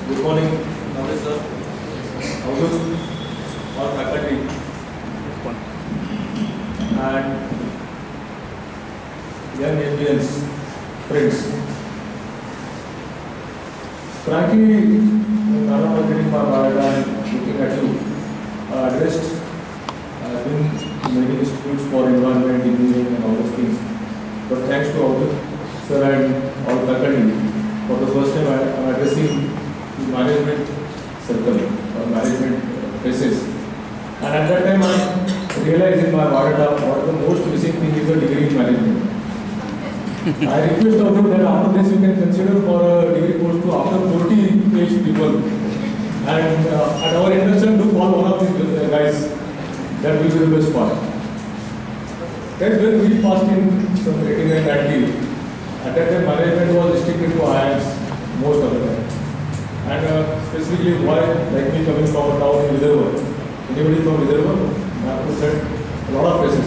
Good morning, Namaste sir. Houses, all faculty, and young Indians, friends. Frankly, when I was getting my biodata and looking at you, addressed in many institutes for environment, engineering, and all those things. But thanks to all the sir and all faculty, for the first time I am addressing the management circle or management phases. And at that time I realized in my biodata what the most missing thing is a degree in management. I request of you that after this you can consider for a degree course to after 40-page people. And at our induction do call one of these guys. That will be the best part. That's when we passed in some 89-90. At that time, management was restricted to IIMs most of the time. And specifically, why, like me coming from a town in Vidarbha. Anybody from Vidarbha? I have to set a lot of places.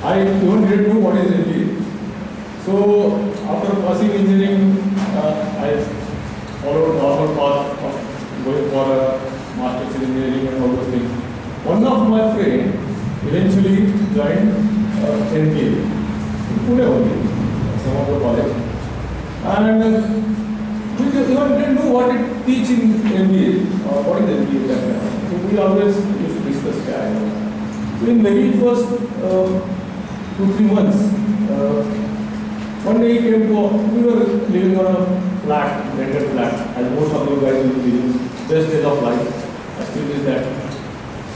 I even didn't know what is MBA. So, after passing engineering, I followed normal path of going for a master's in engineering and all those things. One of my friends eventually joined MBA. Pune only, some of the college, and we even didn't know what it teach in MBA, what is MBA that time. So we always used to discuss that. So in very first 2-3 months, one day he came to, we were living on a flat, rented flat, as most of you guys will be living, best days of life, I still miss that.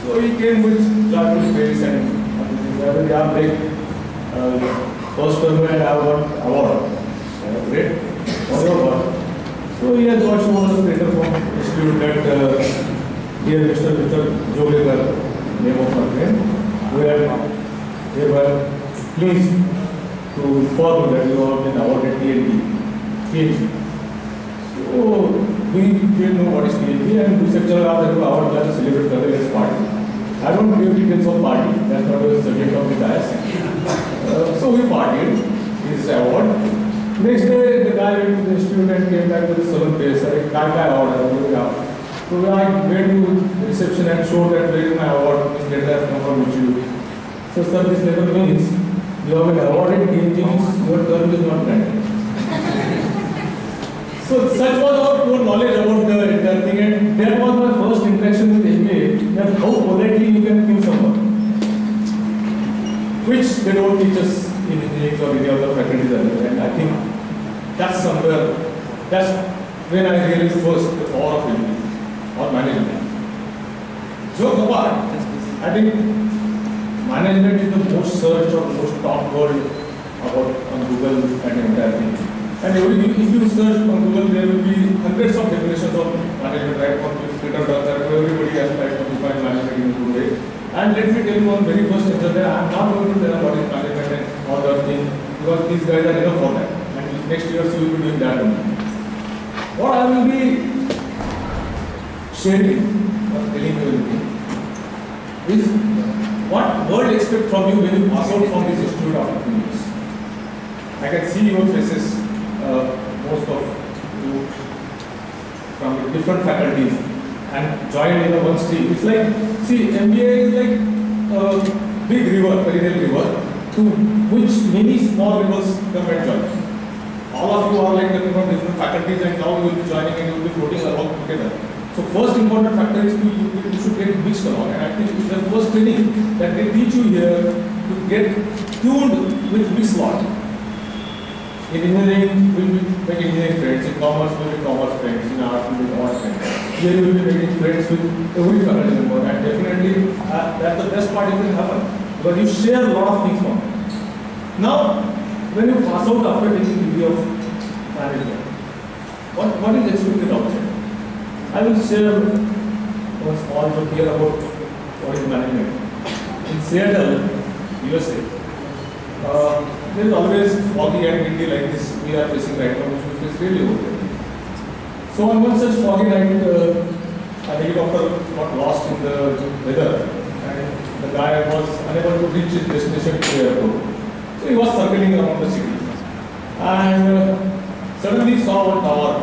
So he came with joyful face and every day I break. First term and I got award. Great. What award? So he has got shown us later from institute that here Mr. Jolekar, name of my friend, we are pleased to inform that you have been awarded PhD. So we didn't know what is PhD and we said, "Chalo, award class celebrate karte, let's party." I don't give details of party. That's not the subject of the class. So we partied his award. Next day, the guy went to the institute and came back with the solemn face. I award. So I went to the reception and showed that where is my award. This letter has come from institute. So sir, this letter means you have been awarded PhD, your term is not granted. So such was our poor knowledge about the entire thing, and that was my first interaction with MBA. That how politely you can kill someone, which they don't teach us in engineering or any other faculties. And I think that's somewhere, that's when I realized first the power of MBA or management. Joke apart, I think management is the most searched or most talked word about on Google and the entire thing. And if you search on Google, there will be hundreds of definitions of management, right? From Twitter, everybody has tried to define management in a good way. And let me tell you one very first answer that I am not going to tell what is management and all that thing, because these guys are enough for that. And next year, you will be doing that only. What I will be sharing or telling you is what world expect from you when you pass out from this institute after 2 years. I can see your faces. Most of you from different faculties and joined in the one stream. It's like, see, MBA is like a big river, perennial river, to which many small rivers come and join. All of you are like coming from different faculties and now you will be joining and you will be floating along together. So first important factor is you should get mixed along, and I think it's the first training that they teach you here to get tuned with mixed lot. In engineering, we will make engineering friends. In commerce, we will make commerce friends. In arts, we will make art friends. Here, you will be making friends with every faculty member. And definitely, that's the best part you can happen. Because you share a lot of things from it. Now, when you pass out after taking degree of management, what is expected outside? I will share one small joke here about what is management. In Seattle, USA, there is always foggy and windy like this we are facing right now, which is really over there. So on one such foggy night, a helicopter got lost in the weather and the guy was unable to reach his destination to the airport. So he was circling around the city and suddenly saw one tower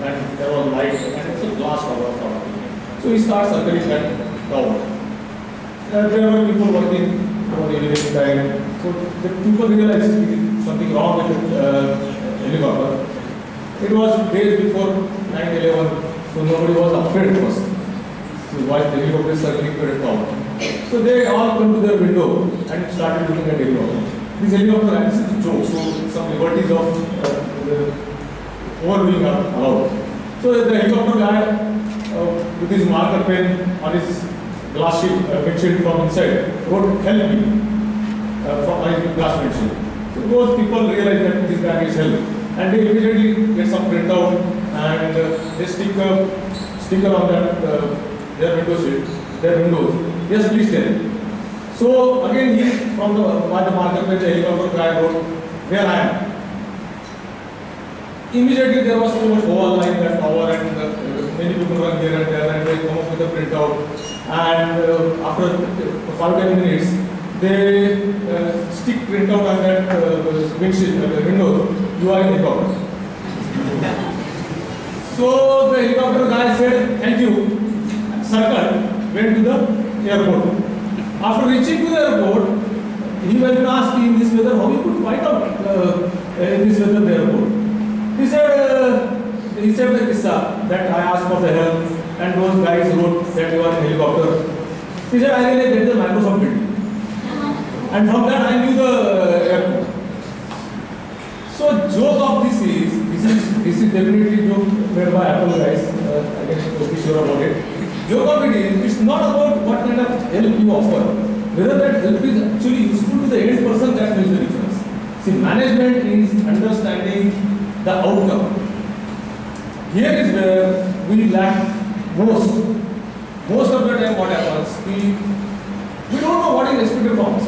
and there was light, and it's a glass tower sort of thing. So he starts circling that tower. There were people working for the evening time. So the people realized something wrong with the helicopter. It was days before 9/11, so nobody was afraid first. So watch the helicopter circling to the tower. So they all come to their window and started looking at the helicopter. This helicopter, and this is a joke, so some liberties of overdoing are allowed. So the helicopter guy with his marker pen on his glass sheet, windshield from inside, wrote "help me" from my glass windshield. So those people realize that this guy needs help, and they immediately get some printout and they stick a sticker on that their window sheet, their windows. Yes, please tell. So again, he from the marker pen, the helicopter guy wrote, "Where I am." Immediately there was so much overall in that tower, and many people run here and there, and they come up with a printout. And after 5-10 minutes, they stick printout on that window. You are in helicopter. So the helicopter guy said, "Thank you." Circled, went to the airport. After reaching to the airport, he went to ask in this weather how he could find out in this weather the airport. He said the kissa that I asked for the help and those guys wrote that you are in helicopter. He said, I really get the Microsoft building. And from that I knew the airport. So joke of this is definitely joke made by Apple guys. I can be sure about it. Joke of it is, it's not about what kind of help you offer. Whether that help is actually useful to the end person, that makes the difference. See, management is understanding the outcome. Here is where we lack most of the time. What happens? We don't know what is expected from us.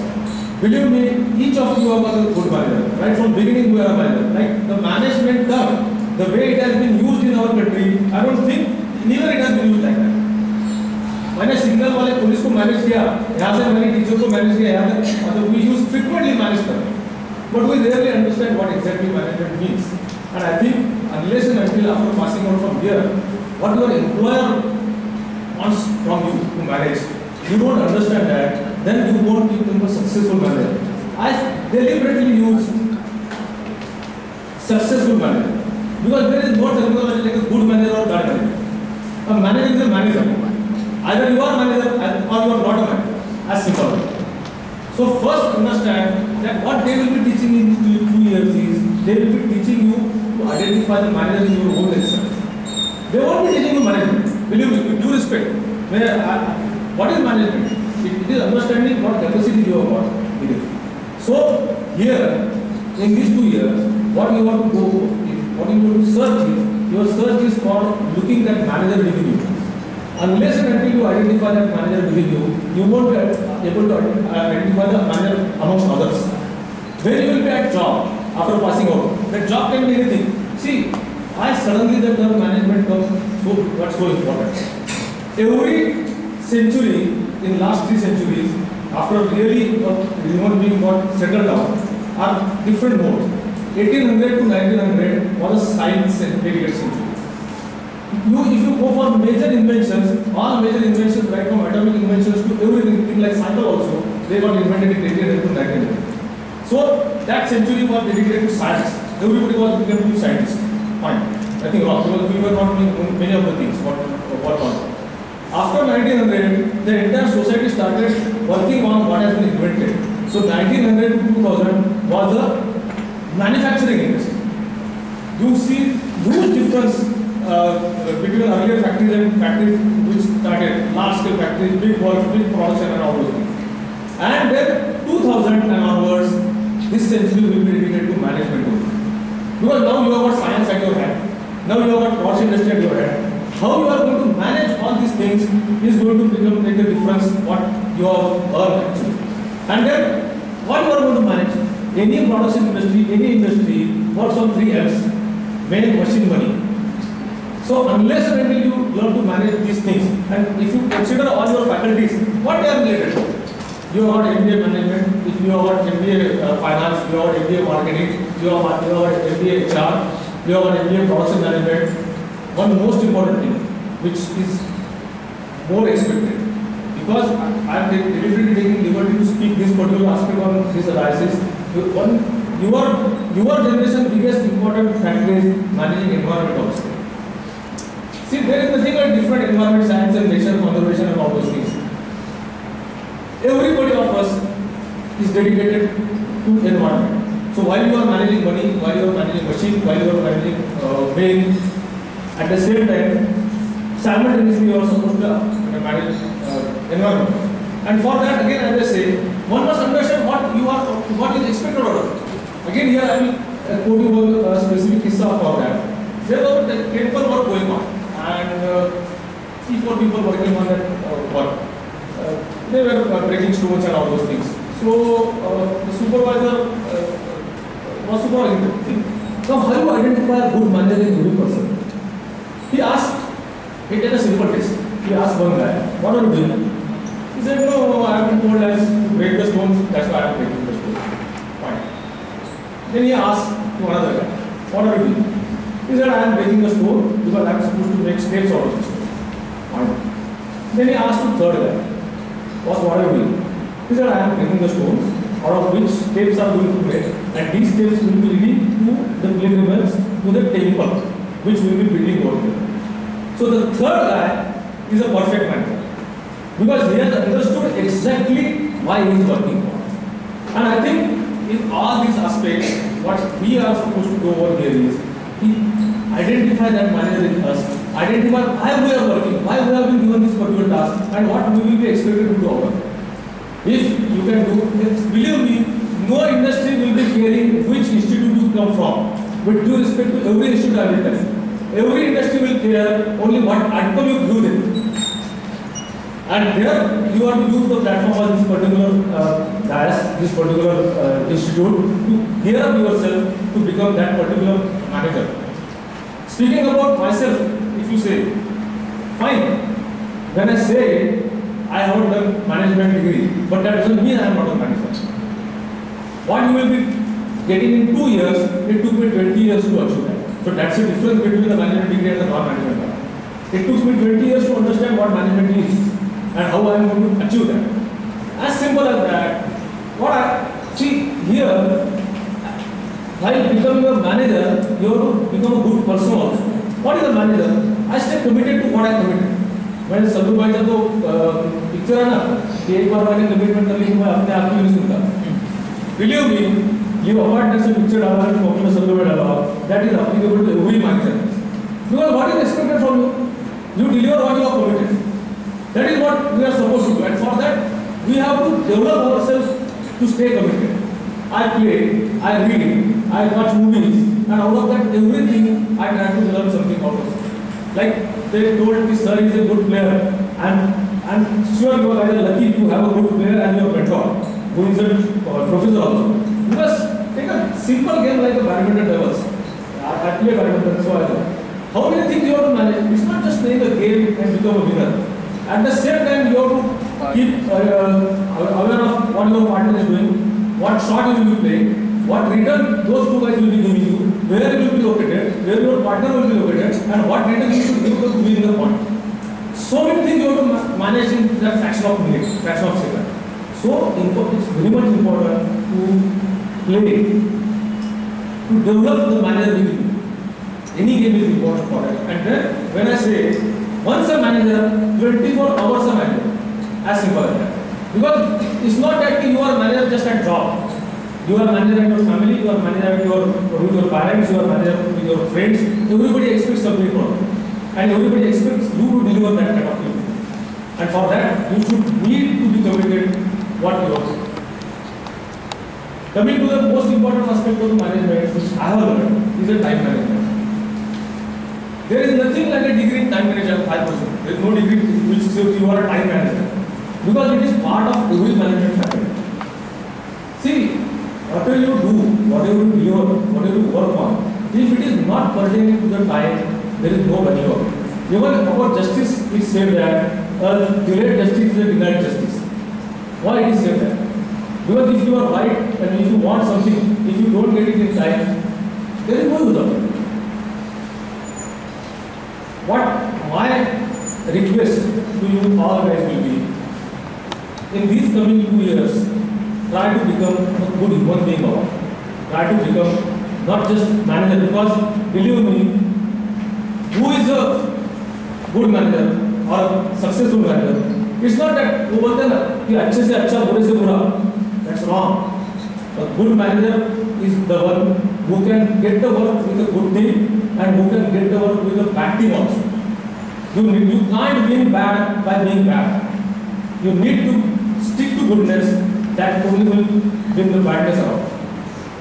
Believe me, each of you are a good manager. Right from beginning we are a manager. Like the management term, the way it has been used in our country, I don't think neither it has been used like that. मैंने signal वाले police को manage किया, यहाँ से मैंने teacher को manage किया, यहाँ तक मतलब we use frequently manage करते हैं, but we rarely understand what exactly management means. And I think unless and until after passing out from here, what your employer wants from you to manage, you don't understand that, then you won't become a successful manager. I deliberately use successful manager because there is no terminology like a good manager or bad manager. A manager is a manager. Either you are a manager or you are not a manager. As simple. So first understand that what they will be teaching in these 2 years is they will be teaching you to identify the manager in your own itself. They won't be teaching you management. Believe me, with due respect. What is management? It is understanding what capacity you have got. So here, in these 2 years, what you want to go, what you want to search is, your search is for looking at manager within you. Unless and until you identify that manager within you, you won't be able to identify the manager amongst others. When you will be at job, after passing out, that job can be anything. See, I suddenly the term management comes, so what's so important? Every century, in last 3 centuries, after really human being got settled down, are different modes. 1800 to 1900 was a science dedicated century. If you go for major inventions, all major inventions, right from atomic inventions to everything, things like cycle also, they got invented in 1800 to 1900. So that century was dedicated to science. Everybody was becoming scientists. Fine. I think wrong because we were not doing many of the things what on. After 1900, the entire society started working on what has been invented. So 1900 to 2000 was the manufacturing industry. You see huge difference between earlier factories and factories which started large scale factories, big work, big production and all those things. And then 2000 and onwards, this century will be dedicated to management only. Because now you have got science at your hand, now you have got watch industry at your hand. How you are going to manage all these things is going to make a difference what you have earned actually. And then what you are going to manage, any production industry, any industry works on 3 M's, make machine money. So unless and until you learn to manage these things, and if you consider all your faculties, what they are related to, you have got MBA management, if you have got MBA finance, you have got MBA marketing, you have got MBA HR, you have got MBA production management, one most important thing, which is more expected. Because I am deliberately taking liberty to speak this particular aspect on this analysis. Your generation biggest important factor is managing environment also. See, there is nothing like different environment science and nature conservation and all those things. Everybody of us is dedicated to environment. So while you are managing money, while you are managing machine, while you are managing brain, at the same time, simultaneously you are supposed to manage environment. And for that, again, as I say, one must understand what is expected of us. Again, here I will quote you a specific kissa for that. There was a paper work going on, and 3-4 people working on that work. They were breaking stones and all those things. So the supervisor was supervising. Now, how do you identify a good manager in every person? He asked. He did a simple test. He asked one guy, "What are you doing?" He said, "No, I have been told as to break the stones. That's why I am breaking the stones." Fine. Then he asked to another guy, "What are you doing?" He said, "I am breaking the stone because I am supposed to make steps out of the stone." Fine. Then he asked to third guy, "What are you doing?" He said, "I am breaking the stones out of which steps are going to be made, and these steps will be leading to the pilgrimage to the temple, which will be building over there." So the third guy is a perfect manager because he has understood exactly why he is working for. And I think in all these aspects, what we are supposed to do over here is identify that manager in us, identify why we are working, why we have been given this particular task, and what we will be expected to do over there. If you can do it, believe me, no industry will be caring which institute you come from. With due respect to every institute I will tell you. Every industry will care only what outcome you give them. And there you have to use the platform of this particular this particular institute to gear up yourself to become that particular manager. Speaking about myself, if you say, fine, when I say I haven't done management degree, but that doesn't mean I am not a manager. What you will be getting in 2 years, it took me 20 years to achieve that. So that's the difference between the management degree and the non-management one. It took me 20 years to understand what management is and how I am going to achieve that. As simple as that. What I see here, while becoming a manager, you have to become a good person also. What is a manager? I stay committed to what I committed. मैंने सल्लू भाई का तो picture है ना कि एक बार मैंने commitment कर ली मैं अपने आप को नहीं सुनता. Believe me, you avoid this picture डाला है कॉपी में सल्लू भाई डाला that is applicable to every manager. Because what is expected from you? You deliver what you are committed. That is what we are supposed to do, and for that we have to develop ourselves to stay committed. I play, I read, I watch movies, and out of that everything I try to learn something out of it. Like they told this sir is a good player, and I'm sure you are lucky to have a good player and your mentor, who is a professor also. Because take a simple game like a badminton levels. I play badminton, so I know. How many things you have to manage? It's not just playing a game and become a winner. At the same time, you have to keep aware of what your partner is doing, what shot you will be playing, what return those two guys will be giving you, where you will be located, where your partner will be located, and what return you should give to win the point. So many things you have to manage in that fraction of minute, fraction of second. So it's very much important to play, to develop the manager within you. Any game is important for that. And then when I say once a manager, 24 hours a manager, as simple as that. Because it's not that you are a manager just at job. You are a manager at your family, you are a manager with your parents, you are a manager with your friends. Everybody expects something from you. And everybody expects you to deliver that kind of thing. And for that, you should need to be committed what you are. Coming to the most important aspect of management, which I have learned, is a time management. There is nothing like a degree in time management, 5%. There is no degree which says you are a time manager. Because it is part of every management faculty. See, whatever you do, whatever you deliver, whatever you work on, if it is not pertaining to the time, there is no value. Even about justice, it is said that delayed justice is a denied justice. Why it is said that? Because if you are right and if you want something, if you don't get it in time, there is no use of it. request to you all guys will be, in these coming 2 years, try to become a good human being or try to become not just manager, because believe me, who is a good manager or successful manager? It's not that वो बोलते हैं ना कि अच्छे से अच्छा बुरे से बुरा. That's wrong. A good manager is the one who can get the work with a good team and who can get the work with a bad team also. You can't win bad by being bad. You need to stick to goodness. That only will win the badness out.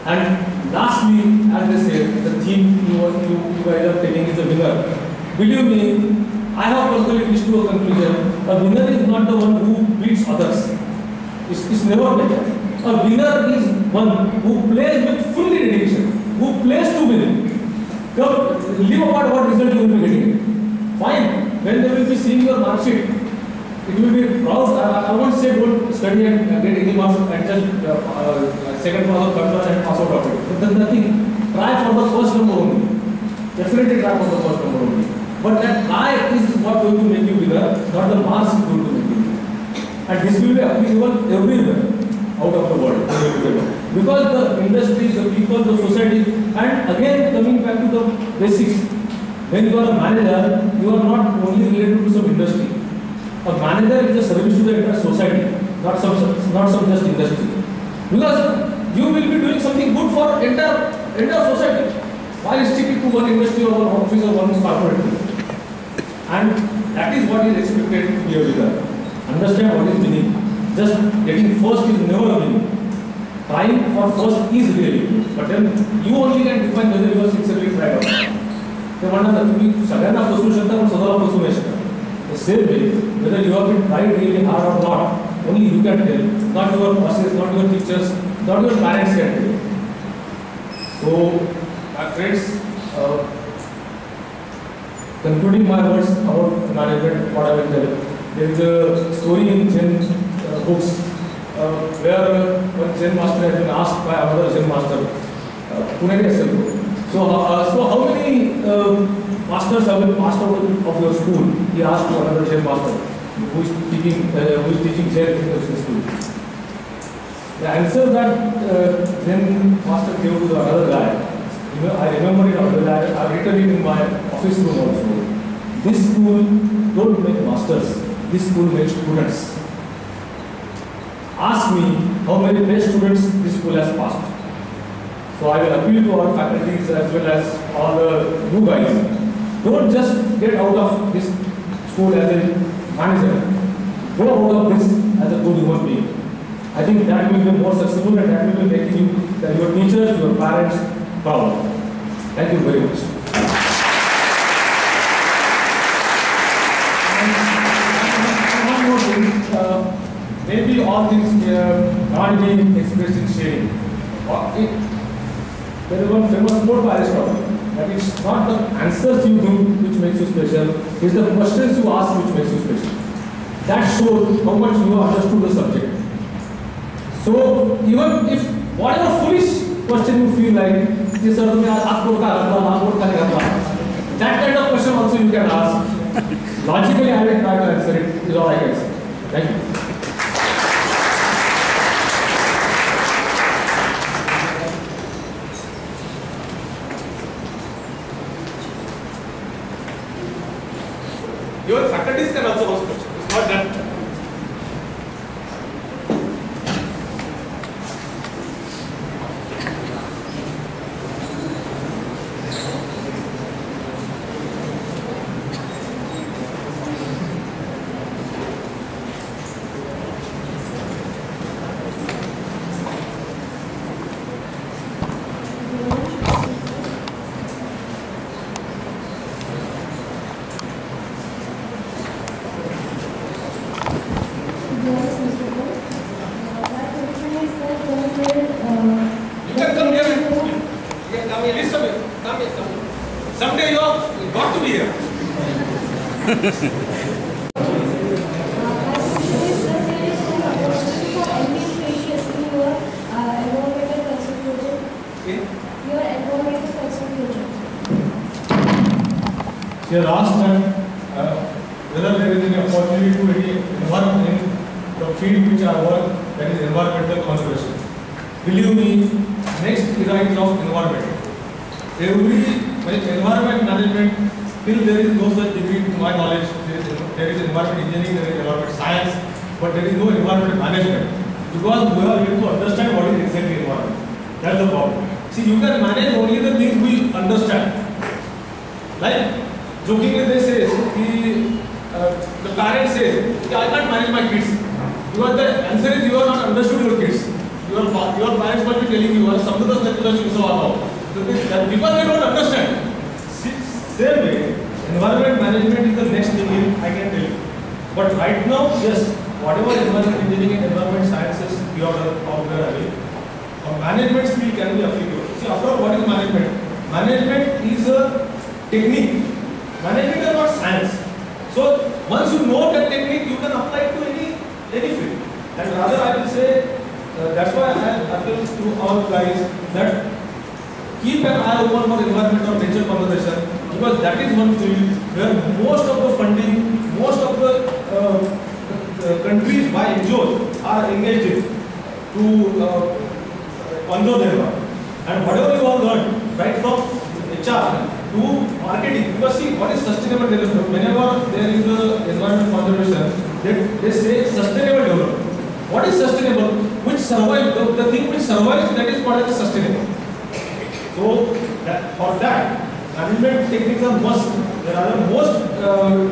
And lastly, as they say, the theme you guys are taking is a winner. Believe me, I have personally reached to a conclusion. A winner is not the one who beats others. It's never better. A winner is one who plays with full dedication, who plays to win. Leave apart what result you will be getting. Fine. When they will be seeing your mark sheet, it will be proud. I won't say don't study and get any marks and just second class or third class and pass out of it. But then nothing. Try for the first number only. Definitely try for the first number only. But that try is what going to make you winner, not the marks is going to make you winner. And this will be applicable everywhere out of the world. Because the industry, the people, the society, and again coming back to the basics. When you are a manager, you are not only related to some industry. A manager is a service to the entire society, not some just industry. Because you will be doing something good for entire society while sticking to one industry or one office or one corporate. And that is what is expected here with us. Understand what is winning. Just getting first is never a winning. Trying for first is really good. But then you only can define whether you are sincerely tried or not. ते म्हणतात तुम्ही सगळ्यांना फसवू शकता पण स्वतःला फसवू नाही शकता. The same way, whether you have been tried really hard or not, only you can tell. Not your bosses, not your teachers, not your parents can tell. So, my friends, concluding my words about management, what I will tell. There is a story in Zen books where one Zen master has been asked by another Zen master, Pune. So how many masters have been passed out of your school? He asked to another Zen master who is teaching Zen in the school. The answer that Zen master gave to the other guy, I remember it. I have written it in my office room also. This school don't make masters. This school makes students. Ask me how many best students this school has passed. So I will appeal to our faculties as well as all the new guys. Don't just get out of this school as a manager. Go out of this as a good human being. I think that will be more successful and that will be making you, your teachers, your parents proud. Thank you very much. One more thing. Maybe all things can't be expressed in sharing. There is one famous quote by Aristotle that it's not the answers you give which makes you special, it's the questions you ask which makes you special. That shows how much you understood the subject. So even if whatever foolish question you feel like, that kind of question also you can ask. Logically I will try to answer it, is all I can say. Thank you. Your faculties can also ask questions. It's not that. Someday you have got to be here. She has asked that whether there is any opportunity to work in the field which I work, that is environmental conservation. Believe me, next era is of environment. Environment management, still there is no such degree to my knowledge. There is environment engineering, there is environment science, but there is no environment management. Because we are able to understand what is exactly environment. That's the problem. See, you can manage only the things we understand. Like, jokingly they say, the parent says, I can't manage my kids. Because the answer is you are not understood your kids. Your parents must be telling you, because they don't understand. Same way, environment management is the next thing I can tell you. But right now, yes, whatever environment engineering and environment sciences you are away, management skill can be applicable. See, after all, what is management? Management is a technique. Management is not science. So, once you know that technique, you can apply it to any field. And rather, I will say, that's why I appeal to all guys that keep an eye open for environment or nature conservation, because that is one field where most of the funding, most of the countries by NGOs are engaged in to conserve the environment. And whatever you have learned, right from HR to marketing, because see, what is sustainable development? Whenever there is a environment conservation, they say sustainable development. What is sustainable? Which survives, the thing which survives, that is called as sustainable. So, for that, management techniques are must. There are the most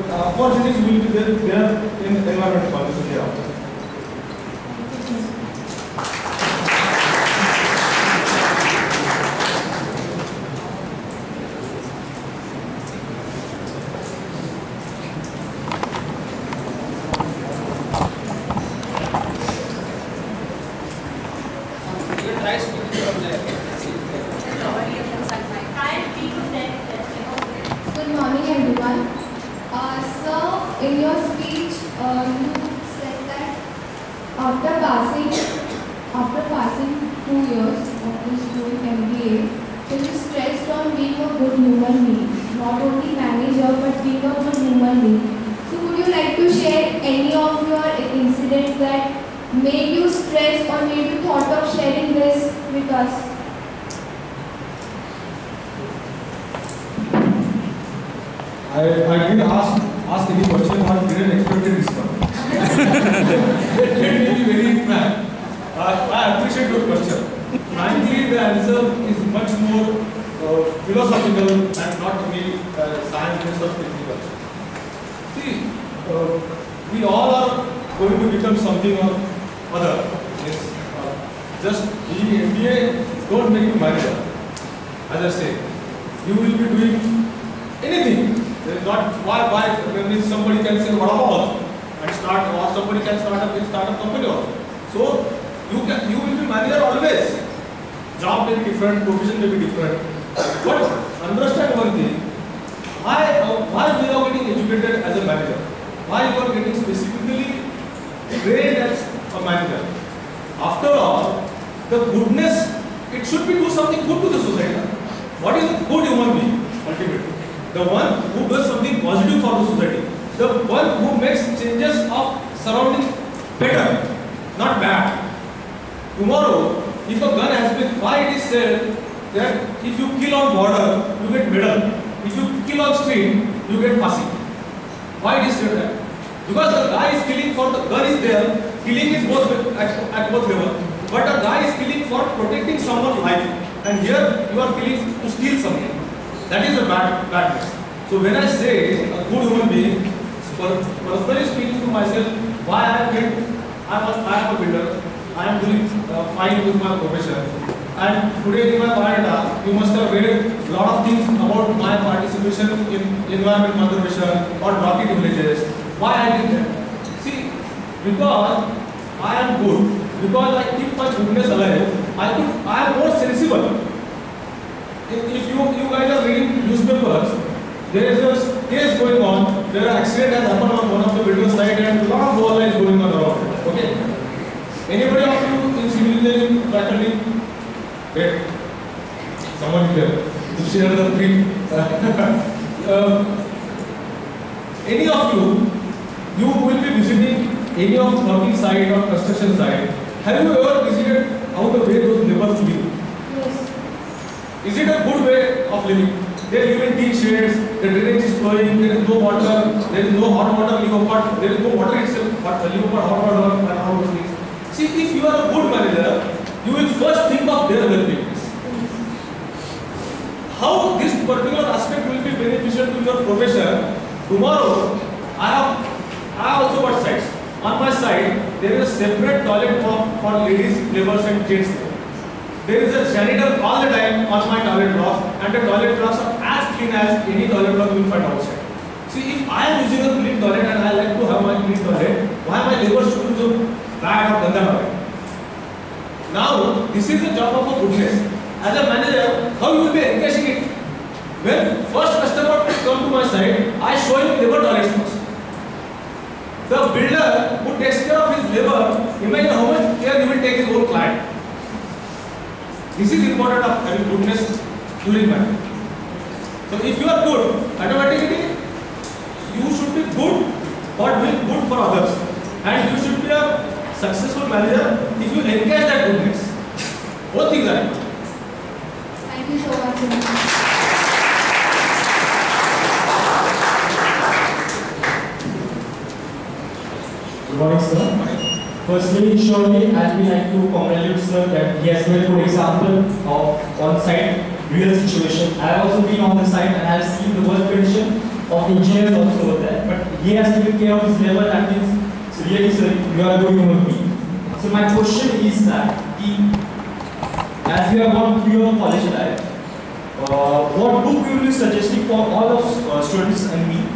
opportunities will be there in environment conservation thereafter. After passing 2 years of this doing MBA, so you stressed on being a good human being, not only manager but being a good human being. So would you like to share any of your incidents that made you stress or made you thought of sharing this with us? I didn't ask any question, but didn't expect this one. Let me be very frank. I appreciate your question. Frankly, the answer is much more philosophical and not really science or technical. See, we all are going to become something or other. Yes. Just being MBA don't make you manager. As I say, you will be doing anything. There is not why when somebody can say vada pav and start, or somebody can start a company also. So you will be manager always. Job may be different, profession may be different. But understand one thing. Why we are getting educated as a manager? Why you are getting specifically trained as a manager? After all, the goodness, it should be do something good to the society. What is a good human being ultimately? The one who does something positive for the society. The one who makes changes of surrounding better, not bad. Tomorrow, if a gun has been, why it is said that if you kill on border, you get medal. If you kill on street, you get passing. Why it is said that? Because the guy is killing for the gun is there, killing is both at both levels. But a guy is killing for protecting someone's life, and here you are killing to steal something. That is a badness. So when I say a good human being, personally speaking to myself, why I am a builder. I am doing fine with my profession. And today in my biodata, you must have read a lot of things about my participation in environment conservation or rocky villages. Why I did that? See, because I am good. Because I keep my goodness alive, I am more sensible. If you guys are reading newspapers, there is a case going on, there is an accident has happened on one of the building site and a lot of wall is going on around it. Okay? Anybody of you in civil engineering faculty? Wait. Someone here to share the brief. Any of you you will be visiting any of working site or construction site. Have you ever visited how the way those laborers live? Yes. Is it a good way of living? They live in tea shades, the drainage is flowing, there is no water, there is no hot water leak apart, there is no water itself, but leak apart, hot water and all those things. See, if you are a good manager, you will first think of their well-being. How this particular aspect will be beneficial to your profession. Tomorrow, I also got sites. On my side, there is a separate toilet for ladies, laborers and gents. There is a janitor all the time on my toilet blocks, and the toilet blocks are as clean as any toilet block you will find outside. See, if I am using a clean toilet and I like to have my clean toilet, why my laborers should use a bad or ganda toilet? Now, this is the job of a goodness. As a manager, how you will be encouraging it? When first customer come to my site, I show him labor toilets first. The builder who takes care of his labor, imagine how much care he will take his own client. This is important of having goodness during management. So if you are good, automatically you should be good for doing good for others. And you should be a successful manager if you encourage that goodness. Both things are important. Thank you so much. Good morning, sir. Firstly, surely I'd be like to congratulate sir that he has given a good example of on-site real situation. I have also been on the site and I have seen the work condition of engineers also over there. But he has taken care of his labor, that means so really sir, you are a good human being. So my question is that as we have gone through your college life, what book you will be suggesting for all of students and me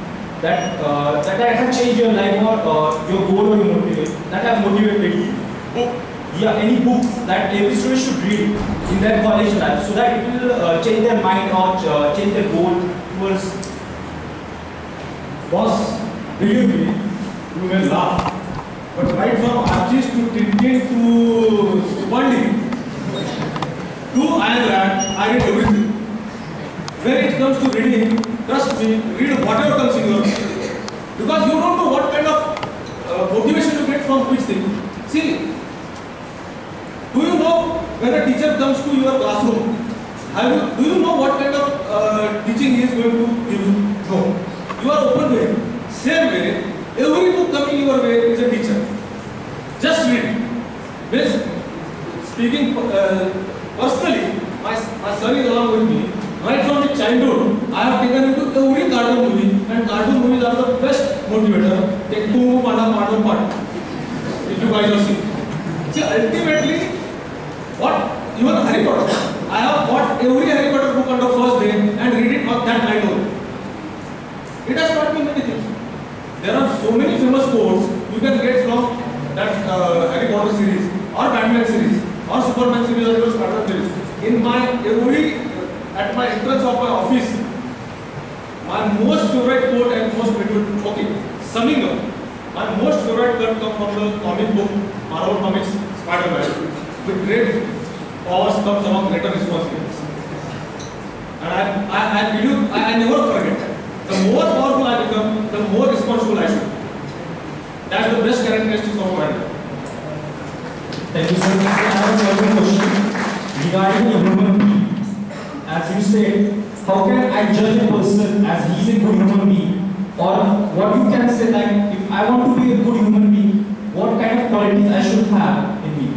that have changed your life or your goal or your motivation, that have motivated you? Yeah, any books that every student should read in their college life so that it will change their mind or change their goal towards. Boss, believe me, you will laugh. But right from artist to Tintin to Pandit, to Ayn Rand, I read everything. When it comes to reading, trust me, read whatever comes in your way. Because you don't know what kind of motivation you get from which thing. See, do you know when a teacher comes to your classroom, do you know what kind of teaching he is going to give you? No. You are open to it. Same way, every book coming your way is a teacher. Just read. Speaking personally, my son is along with me. Right from his childhood, I have taken him to every cartoon movie, and cartoon movies are the best motivator. Take Kumu Panda Panda Panda. If you guys have seen. See, ultimately, what even Harry Potter, I have bought every Harry Potter book on the first day and read it on that night only. It has taught me many things. There are so many famous quotes you can get from that Harry Potter series, or Batman series, or Superman series, or Spider-Man series. In my at my entrance of my office, my most favorite quote and most favorite, summing up, my most favorite quote comes from the comic book, Marvel Comics, Spider-Man. With great powers comes along greater responsibilities. And I believe, I never forget that. The more powerful I become, the more responsible I should. That's the best characteristics of a manager. Thank you, sir. I have a further question regarding the human being. As you said, how can I judge a person as he is a good human being? Or what you can say, like, if I want to be a good human being, what kind of qualities I should have in me?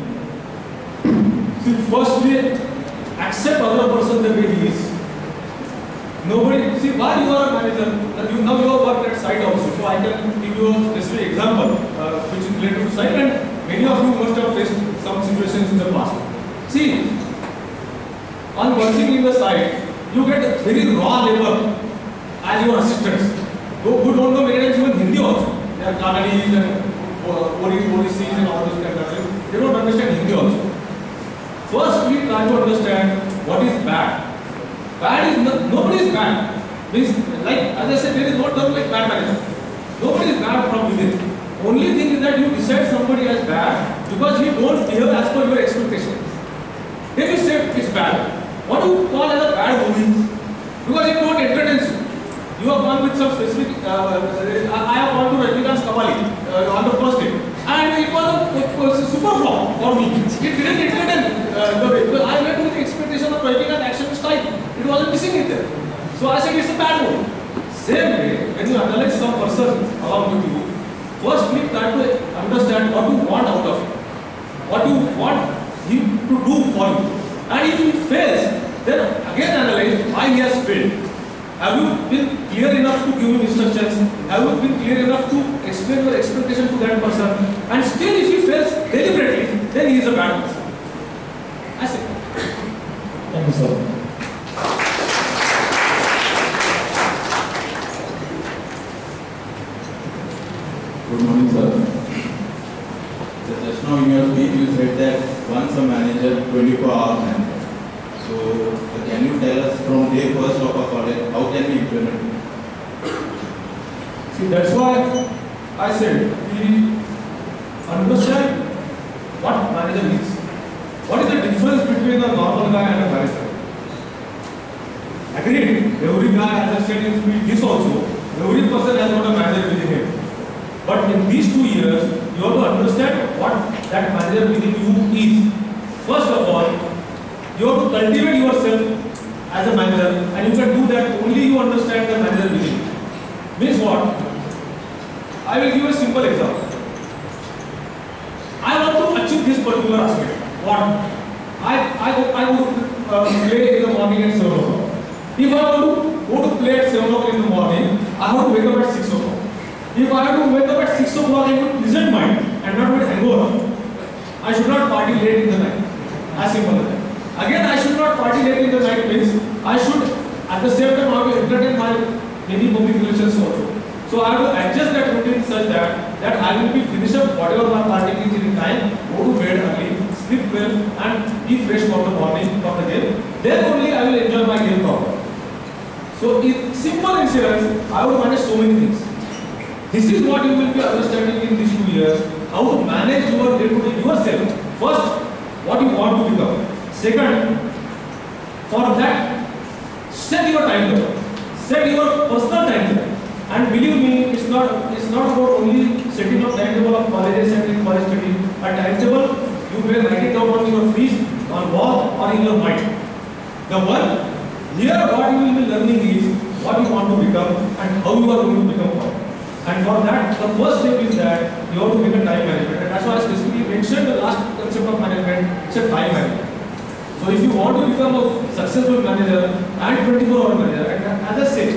See, firstly, accept other person the way he is. Nobody, see, why you are a manager, now you have worked at site also, so I can give you a specific example which is related to site, and many of you must have faced some situations in the past. See, on working in the site, you get very raw labor as your assistants, who don't know many times even Hindi also. They are Kannadis and ODCs and all those kind of things. They don't understand Hindi also. First, we try to understand what is bad. Bad is nobody is bad. Means, like as I said, there is no term like bad manager. Nobody is bad from within. Only thing is that you decide somebody as bad because he don't behave as per your expectations. If you say it's bad, what do you call as a bad movie? Because it don't entertain you. You have gone with some specific, I have gone to Rajnikant's Kavali on the first day. And it was a super flop for me. It didn't entertain the way. Because I went with the expectation of Rajnikant action style. It wasn't missing it there. So I said it's a bad one. Same way, when you analyze some person along with you, first we try to understand what you want out of him. What you want him to do for you. And if he fails, then again analyze why he has failed. Have you been clear enough to give him instructions? Have you been clear enough to explain your expectation to that person? And still if he fails deliberately, then he is a bad person. That's it. Thank you, sir. Good morning, sir. So just now in your speech you said that once a manager, 24-hour manager. So can you tell us from day first of our college, how can we implement it? See, that's why I said we understand what manager is. What is the difference between a normal guy and a manager? Agreed, every guy, as I said in speech, this also, every person has got a manager within him. But in these 2 years, you have to understand what that manager within you is. First of all, you have to cultivate yourself as a manager, and you can do that only you understand the manager within you. Means what? I will give you a simple example. I want to achieve this particular aspect. What? I would play in the morning at 7 o'clock. If I want to go to play at 7 o'clock in the morning, I have to wake up at 6 o'clock. If I have to wake up at 6 o'clock in a pleasant mind and not with hangover, I should not party late in the night. As simple as that. Again, I should not party late in the night means I should at the same time have to entertain my many public relations also. So I have to adjust that routine such that I will be finished up whatever my party is in time, go to bed early, sleep well and be fresh for the morning for the game. Then only I will enjoy my game proper. So in simple incidents, I will manage so many things. This is what you will be understanding in these 2 years, how to manage your day-to-day yourself. First, what you want to become. Second, for that, set your timetable. Set your personal timetable. And believe me, it's not about only setting up timetable of colleges and in college study. A timetable, you may write it down on your fridge, on wall, or in your mind. The one, here what you will be learning is what you want to become and how you are going to become one. And for that, the first step is that you have to become time management. And that's why I specifically mentioned the last concept of management, it's a time management. So if you want to become a successful manager and 24-hour manager, and as I said,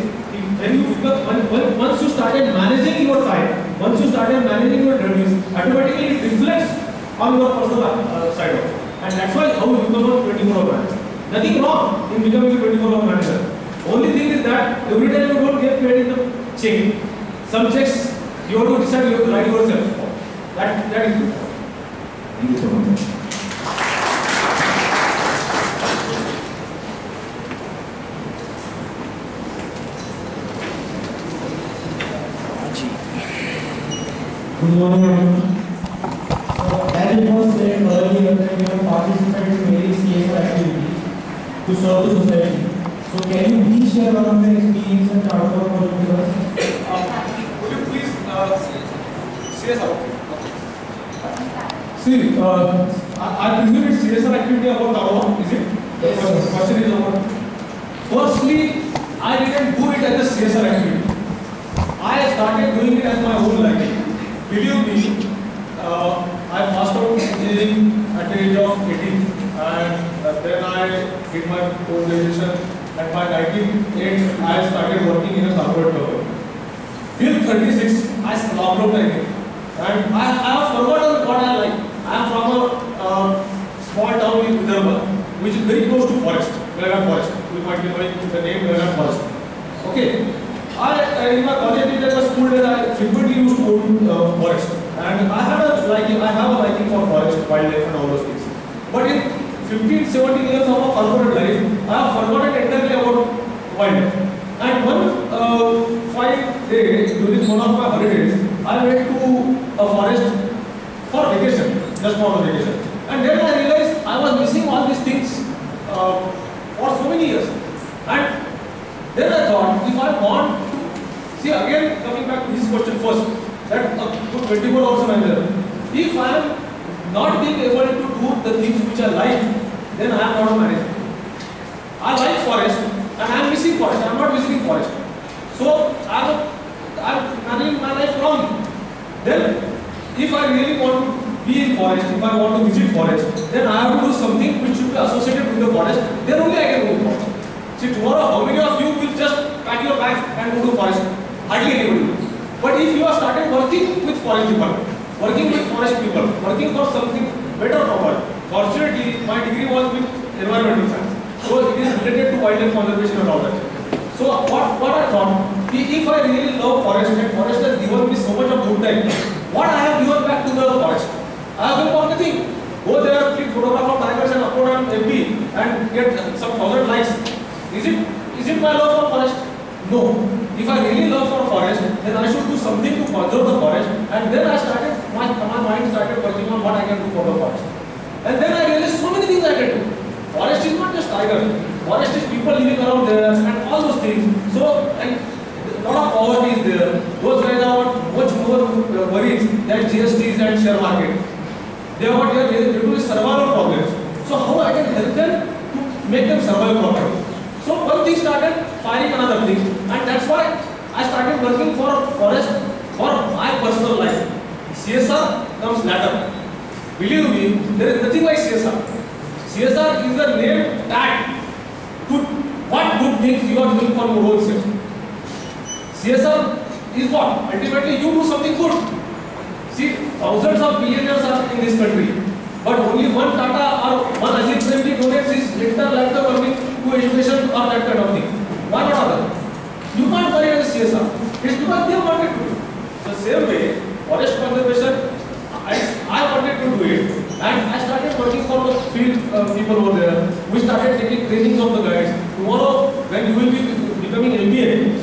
when you become, once you started managing your time, once you started managing your duties, automatically it reflects on your personal side also. And that's why how you become a 24-hour manager. Nothing wrong in becoming a 24-hour manager. Only thing is that every time you don't get paid in the check, some checks you have to decide, you have to write yourself. That is good. Thank you so much. Good morning, everyone. As it was said earlier, that we have participated in various CSR activities to serve the society. So, can you please share one of your experience and outcome for us? Would you please CSR? See, I presume it's CSR activity about Tarwa, is it? The question is about. Firstly, I didn't do it as a CSR activity. I started doing it as my own liking. Believe me, I passed out engineering at the age of 18 and then I did my post-graduation. At my 19th, I started working in a corporate company. Till 36, I locked out again. And I have forgotten what I like. I am from a small town in Vidarbha, which is very close to forest, Belagan Forest. You might be knowing the name Belagan Forest. Okay. In my college days, at my school days, I frequently used to go to forest. And I have a liking for forest, wildlife and all those things. But in 15, 17 years of a corporate life, I have forgotten entirely about wildlife. And one fine day, during one of my holidays, I went to a forest for vacation, just for the vacation. And then I realized I was missing all these things for so many years. And then I thought, if I want to question first. That a good 24 hours manager. If I am not being able to do the things which I like, then I am not a manager. I like forest and I am missing forest. I am not visiting forest. So I am managing my life wrong. Then, if I really want to be in forest, if I want to visit forest, then I have to do something which should be associated with the forest. Then only I can go to forest. See, tomorrow, how many of you will just pack your bags and go to forest? Hardly anybody. But if you have started working with forest department, working with forest people, working for something better for world. Fortunately, my degree was with environmental science. So it is related to wildlife conservation and all that. So what I thought, if I really love forest and forest has given me so much of good time, what I have given back to the forest? I have given nothing. Go there, click photograph of tigers and upload on FB and get some 1,000 likes. Is it my love for forest? No. If I really love for forest, then I should do something to conserve the forest. And then I started, my mind started working on what I can do for the forest. And then I realized so many things I can do. Forest is not just tiger. Forest is people living around there and all those things. So, and a lot of poverty is there. Those guys are much more worried than GSTs and share market. They are what they do is survival problems. So how I can help them to make them survive properly. So one thing started firing another thing, and that's why I started working for forest for my personal life. CSR comes later. Believe me, there is nothing like CSR. CSR is the name tag to what good things you are doing for your own self. CSR is what? Ultimately, you do something good. See, thousands of billionaires are in this country, but only one Tata or one Ajit Premji donates his entire lifetime earning to education or that kind of thing. Why not other? You can't buy as a CSR. It's because they wanted to do. The same way, forest conservation, I wanted to do it, and I started working for the field people over there. We started taking trainings of the guys. Tomorrow, when you will be becoming MBA,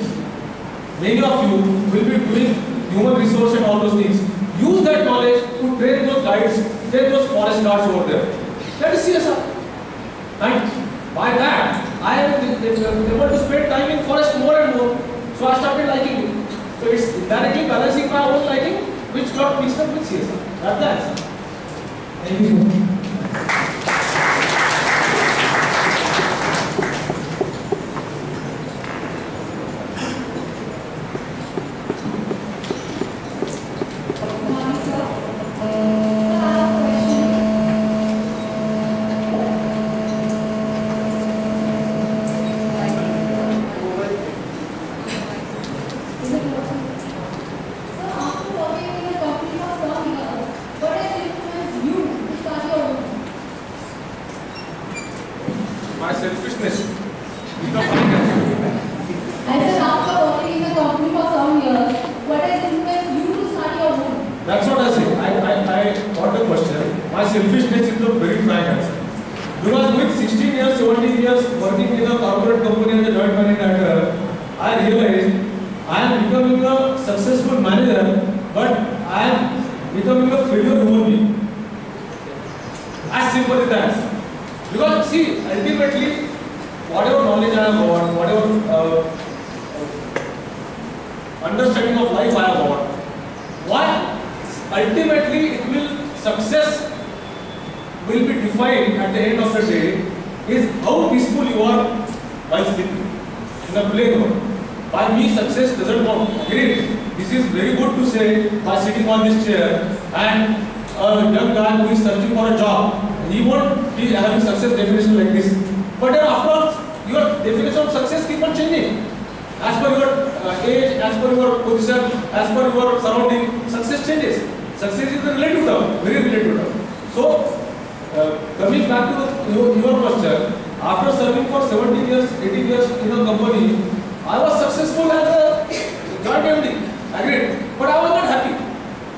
many of you will be doing human resource and all those things. Use that knowledge to train those guides, train those forest guards over there. That is CSR. And by that, I am able to spend time in forest more and more. So I started liking it. So it's directly balancing my own liking, which got mixed up with CSR. That's the answer. Thank you. My selfishness. I said after working in the company for some years, what has influenced you to start your own? That's what I say. I got the question. My selfishness is the very frank answer. Because with 16 years, 17 years working in a corporate company as a joint managing director, I realized I am becoming a successful manager, but I am becoming a failure human being. As simple as that. Because see, ultimately, whatever knowledge I have got, whatever understanding of life I have got, why? Ultimately, it will success will be defined at the end of the day is how peaceful you are while sleeping in the playground. By me, success doesn't come. Great. This is very good to say by sitting on this chair and a young guy who is searching for a job. He won't be having success definition like this. But then after all, your definition of success keep on changing. As per your age, as per your position, as per your surrounding, success changes. Success is a relative term, very relative term. So, coming back to your question, after serving for 17 years, 18 years in a company, I was successful as a joint MD. Agreed. But I was not happy.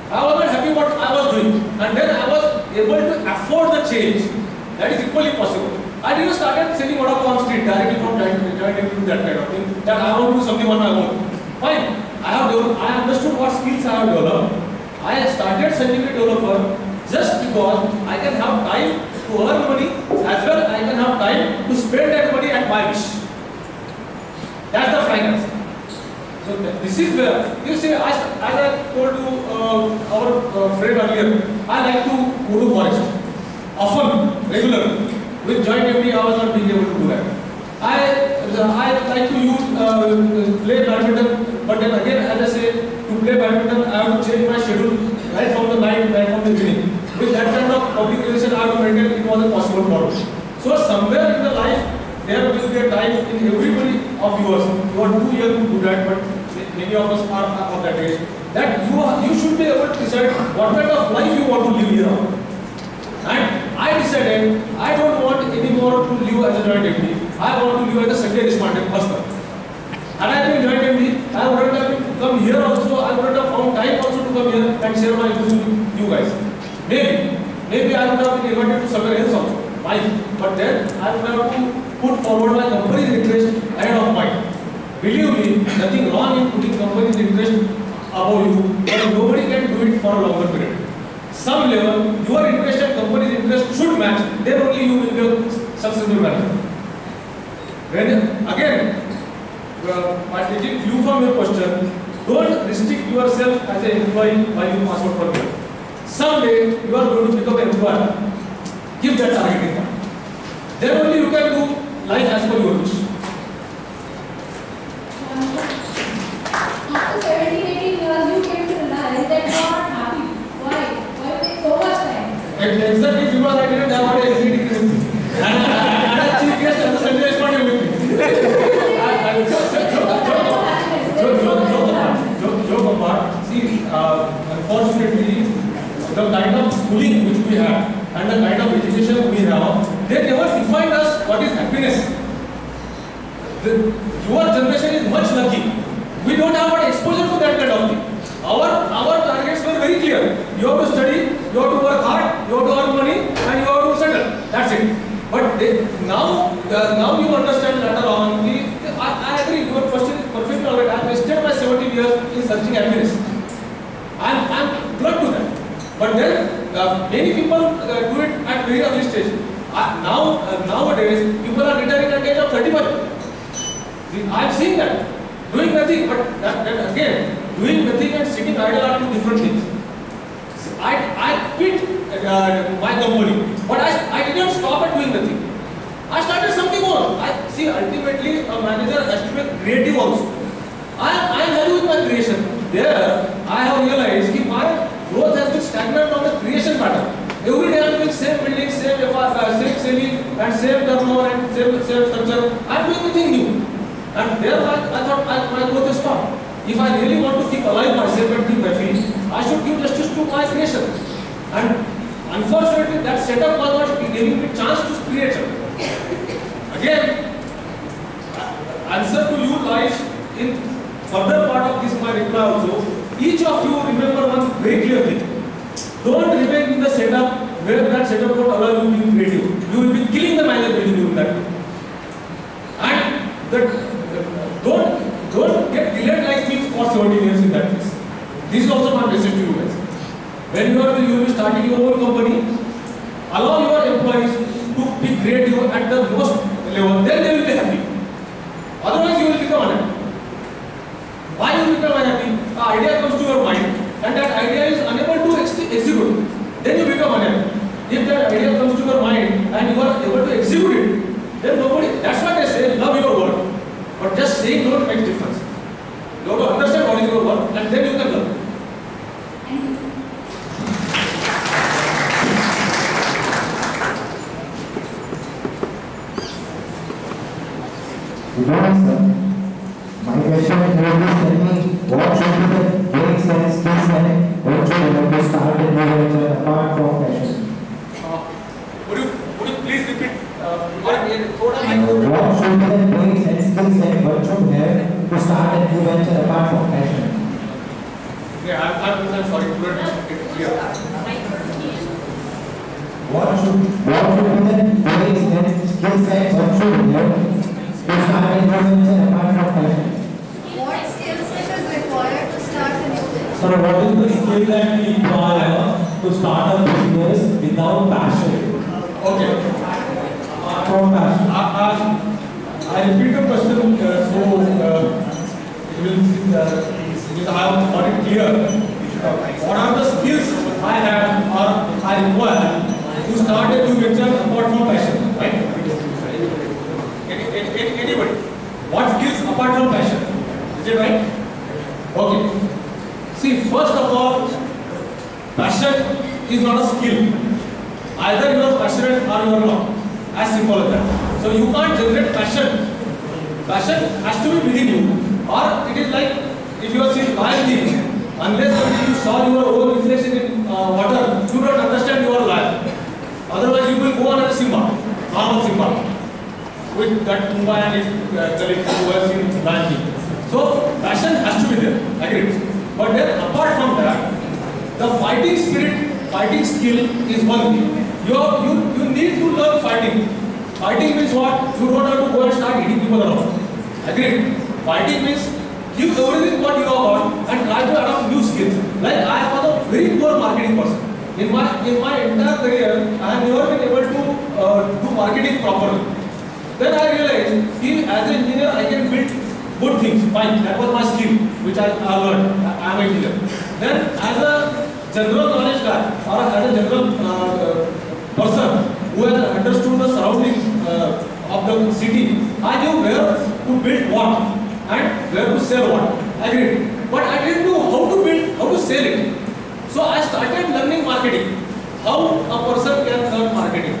I was not happy what I was doing. And then I was able to afford the change. That is equally possible. I didn't start selling vada pav on street directly from joint into that kind of thing. That I want to do something on my own. Fine. I understood what skills I have developed. I started selling a developer just because I can have time to earn money as well I can have time to spend that money at my wish. That's the frank answer. So So this is where you see, as I told you, our friend earlier, I like to go to forest often, regularly. With joint MD, I was not being able to do that. I like to use play badminton, but then again, as I say, to play badminton, I have to change my schedule right from the night, right from the beginning. With that kind of obligation, I have to maintain, it wasn't possible for me. So somewhere in the life, there will be a time in everybody of yours, you are too young to do that, but many of us are of that age, that you should be able to decide what kind of life you want to live here. And I decided I don't want anymore to live as a joint MD. I want to live as a Sanjay Deshpande person. Had I been joint MD, I wouldn't have come here also. I wouldn't have found time also to come here and share my views with you guys. Maybe I would have been invited to somewhere else also. But then I would have to put forward my company's interest ahead of mine. Believe me, nothing wrong in putting company's interest above you, but nobody can do it for a longer period. Some level, your interest and company's interest should match, then only you will be a successful manager. When again, by taking clue from your question, don't restrict yourself as an employee while you pass out from here. Someday you are going to become an employer. Give that target in mind. Then only you can do life as per your wish. After 17-18 years, you came to realize that you are not happy. Why? Why you take so much time? Exactly because I didn't have a degree with me. And I chief guest as a Sanjay Deshpande with me. Joke apart. See, unfortunately, the kind of schooling which we have and the kind of education we have, they never defined us what is happiness. Your generation is much lucky. We don't have an exposure to that kind of thing. Our targets were very clear. You have to study, you have to work hard, you have to earn money, and you have to settle. That's it. But now you understand later on. I agree. Your question is perfect. Alright, I wasted my 17 years in searching happiness. I'm glad to that. But then many people do it at very early stage. Nowadays, people are retiring at the age of 35. I've seen that. Doing nothing, but that again, doing nothing and sitting idle are two different things. I quit my company, but I didn't stop at doing nothing. I started something more. See, ultimately, a manager has to be creative also. I am happy with my creation. There, I have realized that my growth has been stagnant on the creation pattern. Every day I am doing same building, same selling, and same turnover and same structure. I am doing nothing new. And there I thought my growth is stopped. If I really want to keep alive myself and keep my feet, I should give justice to my creation. And unfortunately, that setup was not giving me chance to create something. Again, answer to you lies in further part of this my reply also. Each of you remember one very clear thing. Don't remain in the setup where that setup won't allow you to be creative. You will be killing the manager when you do that. And don't get delayed like me for 17 years in that case. This is also my message to you guys. When you will be starting your own company, allow your employees to be creative at the most level, then they will be happy. Otherwise you will become unhappy. Why you become unhappy? An idea comes to your mind and that idea is unable to execute. Then you become unhappy. If that idea comes to your mind and you are able to execute it, then nobody, that's why they say love your work. But just saying don't make difference. You have to understand what is your work and then you can learn. Good morning, sir. My question is, tell me what should be the basic skills and what should you have to start a new venture apart from passion? Would you please repeat? What should be the basic skills and what should you have to start a new venture apart from passion? Yeah, I'm sorry, couldn't get clear. What should be the basic skills and what should you have to start a new venture apart from passion? What skill set is required to start a new business? So what is the skill that we require to start a business without passion? Okay. From passion. I repeat the question so I have got it clear. What are the skills I have or I require to start a new venture apart from passion, right? Anybody? What skills apart from passion? Is it right? Okay. See, first of all, passion is not a skill. Either you are passionate or you are not. As simple as that. So you can't generate passion. Passion has to be within you. Or it is like if you are seeing lion king. Unless you saw your own reflection in water, you don't understand you are lion. Otherwise you will go on as a Simba, normal Simba. With that Kumba and its colleagues who have seen lion king. So passion has to be there. Agreed. But then apart from that, the fighting spirit, fighting skill is one thing. You need to learn fighting. Fighting means what? You don't have to go and start hitting people around. Agreed. Fighting means give everything what you have got and try to adopt new skills. Like I was a very poor marketing person. In my entire career, I have never been able to do marketing properly. Then I realized, as an engineer, I can build good things. Fine, that was my skill, which I learned. I am an engineer. Then, as a general knowledge guy or as a general person who has understood the surrounding of the city, I knew where to build what and where to sell what. Agreed. But I didn't know how to build, how to sell it. So I started learning marketing. How a person can learn marketing.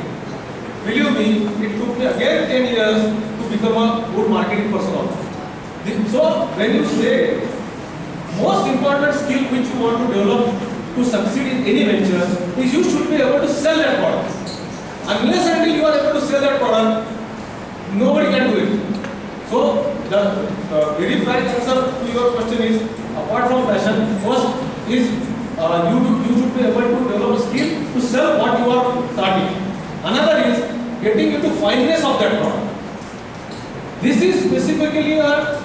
Believe me, it took me again 10 years to become a good marketing person also. So when you say most important skill which you want to develop to succeed in any venture is you should be able to sell that product. Unless until you are able to sell that product, nobody can do it. So the very frank answer to your question is, apart from passion, first is you should be able to develop a skill to sell what you are starting. Another is getting into fineness of that product. This is specifically a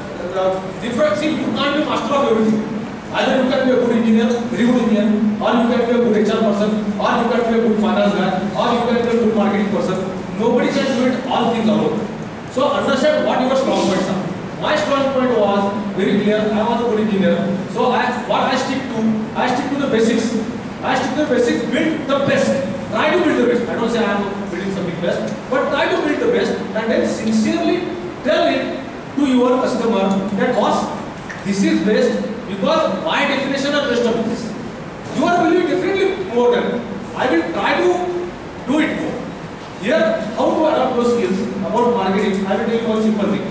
different. See, you can't be master of everything. Either you can be a good engineer, very good engineer, or you can be a good HR person, or you can be a good finance guy, or you can be a good marketing person. Nobody can do it all things alone. So understand what your strong points are. My strong point was very clear. I was a good engineer. So what I stick to the basics. I stick to the basics, build the best. Try to build the best. I don't say I am building something best, but try to build the best and then sincerely tell it to your customer that boss, this is best because my definition of best of this. You are believing differently more than I will try to do it more. Here, how to adapt those skills about marketing, I will tell you one simple thing.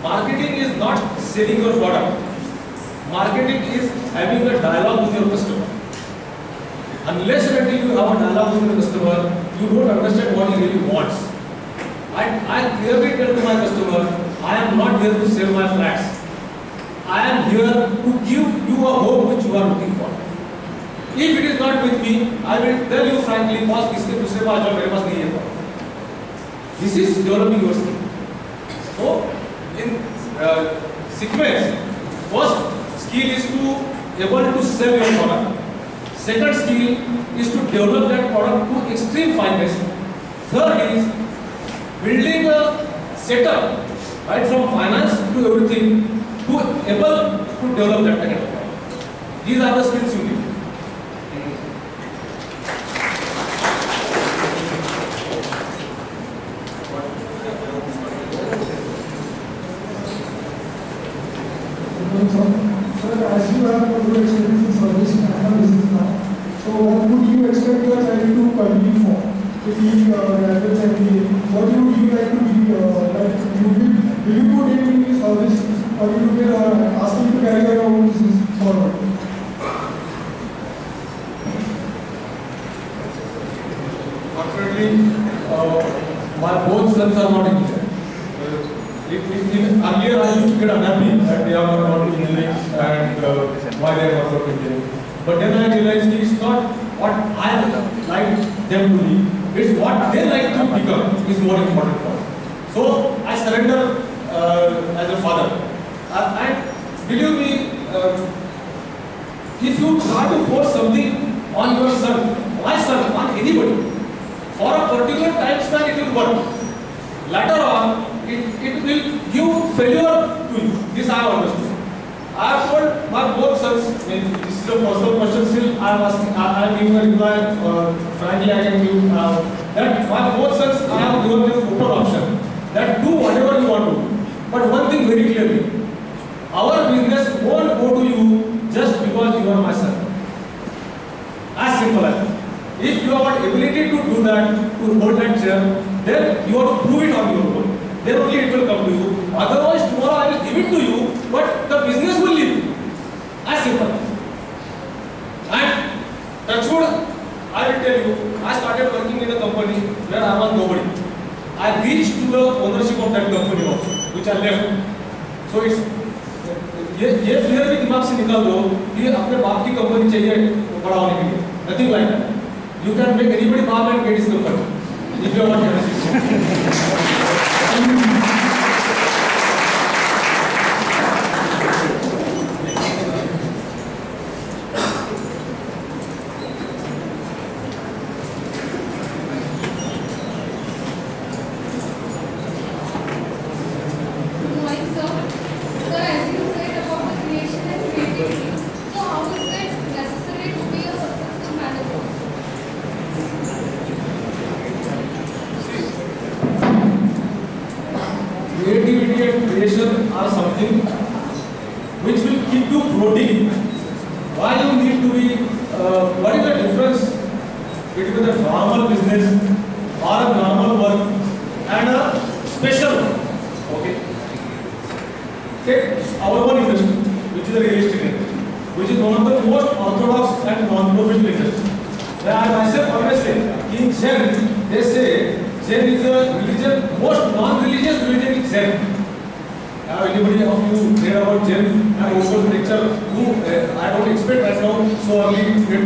Marketing is not selling your product. Marketing is having a dialogue with your customer. Unless and until you have a dialogue with your customer, you don't understand what he really wants. I clearly tell to my customer, I am not here to sell my flats. I am here to give you a home which you are looking for. If it is not with me, I will tell you frankly, boss, इसके दूसरे बार जो मेरे पास नहीं है. This is developing your skill. So, in sequence, first skill is to able to sell your product. Second skill is to develop that product to extreme fineness. Third is building a setup, right from finance to everything, to able to develop that kind of product. These are the skills you need. Sir, as you have a good experience in service and have business now, so what would you expect your child to continue for? If he graduates MBA, what would you like to be? Will you put him in his service or you will ask him to carry your own business forward? Fortunately, my both sons are not engineers. Earlier I used to get unhappy that they are not engineering and why they are not engineering. But then I realized it's not what I like them to be, it's what they like to become is more important for us. So I surrender as a father. And believe me, if you try to force something on your son, my son, on anybody, for a particular time span it will work. Later on, it will give failure to you. This I have understood. I have told my both sons, this is a personal question still, I am asking, I am giving a reply, frankly I can give, that my both sons, I have given them open option, that do whatever you want to. But one thing very clearly, our business won't go to you just because you are my son. As simple as that. If you have ability to do that, to hold that chair, then you have to prove it on your own. Then only it will come to you. Otherwise, tomorrow I will give it to you, but the business will leave you. As simple. And that's what I will tell you. I started working in a company where I was nobody. I reached to the ownership of that company also, which I left. So it's ये फिर भी दिमाग से निकाल दो कि अपने बाप की कंपनी चाहिए बड़ा होने के लिए. Nothing like that. You can make anybody baap and get his company if you want to. Creativity and creation are something which will keep you floating. Why you need to be, what is the difference between a normal business or a normal work and a special work? Okay. Take our own industry, which is a real estate industry, which is one of the most orthodox and non-professional industries. I myself always say, in Zen, they say, Zen is a religion, most non-religious religion is Zen. Anybody of you heard about Zen? I also lecture who I don't expect right now so early get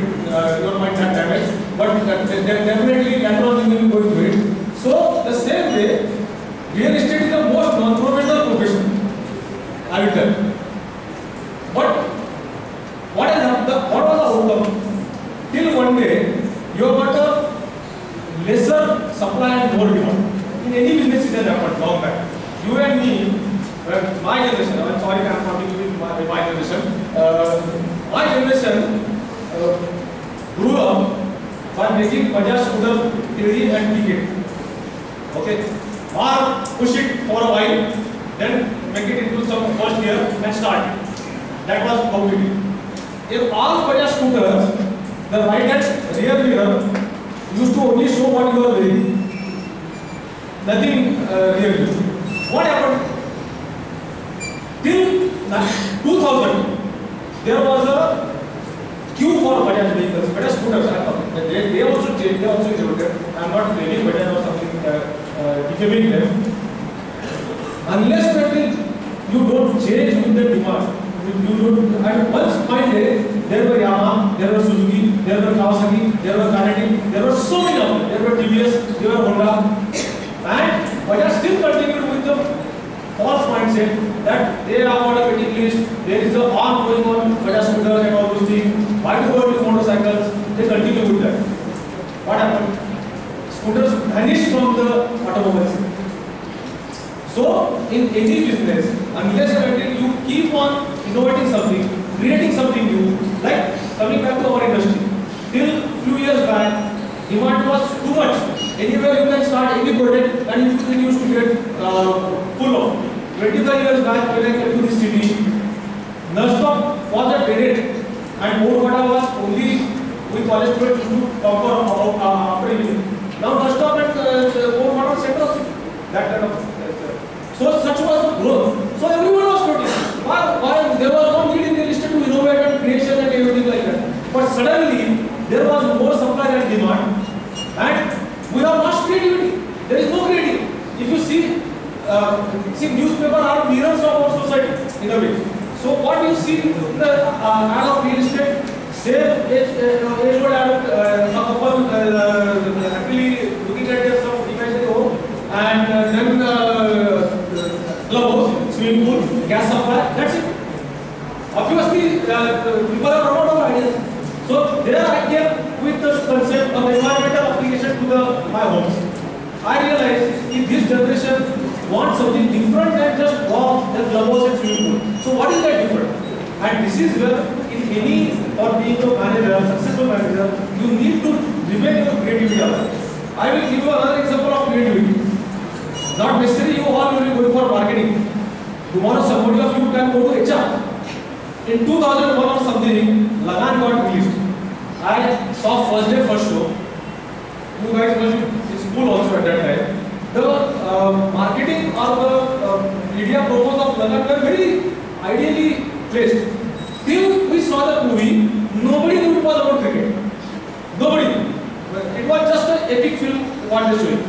your mind that damaged, but definitely later on you will go into it. So the same way, real estate is the most non-professional profession. I will tell. But what has happened? What was the outcome? Till one day, you have got a lesser supply and more demand. In any business it has happened long back. You and me, my generation, I'm sorry I'm talking with my generation, my generation grew up by making Bajaj scooter TD and ticket. Okay? Or push it for a while, then make it into some first gear and start. That was how we did. In all Bajaj scooters, the right hand rear mirror used to only show what you are wearing. Nothing real. What happened? Till 2000, there was a queue for Bajaj vehicles, Bajaj scooters. They also changed, they also evolved. I am not blaming Bajaj or something, defaming them. Unless you don't change with the demand, you don't. And once one day, there were Yamaha, there were Suzuki, there were Kawasaki, there were Kinetic, there were so many of them. There were TVS, there were Honda, and Bajaj still continued with the false mindset that they are on a waiting list. There is a arm going on Bajaj scooters and all those things. Why do go with motorcycles? They continue with that. What happened? Scooters vanished from the automobiles. So, in any business, unless and until you keep on innovating something, creating something new, like coming back to our industry, till few years back, demand was too much. Anywhere you can start any project and you used to get full of. 25 years back, when I came to this city, non-stop was a parade, and Moorvada was only with college students to talk after evening. Now non-stop and Moorvada centers, that kind of. So such was the growth. So everyone was producing. Why? There was no need in the industry to innovate and creation and everything like that. But suddenly there was more supply and demand, and we have lost creativity. There is no creativity. If you see newspaper are mirrors of our society in a way. So what you see in the ad of real estate, same age-old ad, a couple actually looking at their some imaginary home, and then clubhouse, swimming pool, gas supply, that's it. Obviously, people have run out of ideas. So there I came with the concept of environmental application to my homes. I realized if this generation wants something different than just walk, then clubhouse and swimming pool. So what is that different? And this is where in any or being a manager, successful manager, you need to remain your creativity alive. I will give you another example of creativity. Not necessarily you all will be going for marketing. Tomorrow somebody of you can go to HR. In 2001 or something, Lagan got released. I saw first day, first show. You guys were in school also at that time. The marketing or the media promos of Lagan were very ideally placed. Till we saw the movie, nobody knew it was about cricket. Nobody. It was just an epic film what they showing.